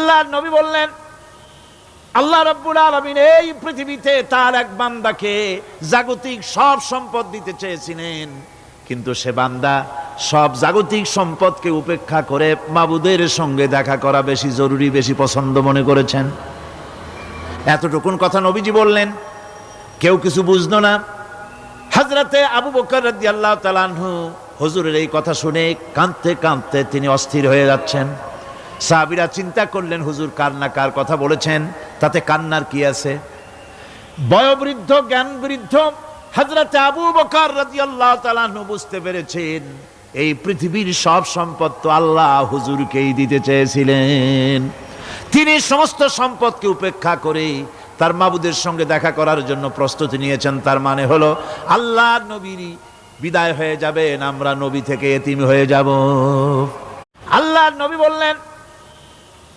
আল্লাহর নবী বললেন, আল্লাহ রাব্বুল আলামিন এই পৃথিবীতে তার এক বান্দাকে জাগতিক সব সম্পদ দিতে চেয়েছিলেন, কিন্তু সে বান্দা সব জাগতিক সম্পদকে উপেক্ষা করে মাবুদের সঙ্গে দেখা করা বেশি জরুরি, বেশি পছন্দ মনে করেছেন। এতটুকুন কথা নবীজি বললেন, কেউ কিছু বুঝলো না। হযরতে আবু বকর রাদিয়াল্লাহু তাআলা আনহু হুজুরের এই কথা শুনে কাঁদতে কাঁদতে তিনি অস্থির হয়ে যাচ্ছেন। সাহাবীরা চিন্তা করলেন, হুজুর কার না কার কথা বলেছেন, তাতে কান্নার কি আছে? বয়োবৃদ্ধ জ্ঞান বৃদ্ধ হযরতে আবু বকর রাদিয়াল্লাহু তাআলা আনহু বুঝতে পেরেছেন এই পৃথিবীর সব সম্পদ তো আল্লাহ হুজুরকেই দিতে চেয়েছিলেন। তিনি সমস্ত সম্পদকে উপেক্ষা করে তার মাবুদের সঙ্গে দেখা করার জন্য প্রস্তুতি নিয়েছেন। তার মানে হলো আল্লাহ নবীর বিদায় হয়ে যাবেন, আমরা নবী থেকে এতিম হয়ে যাব। আল্লাহর নবী বললেন,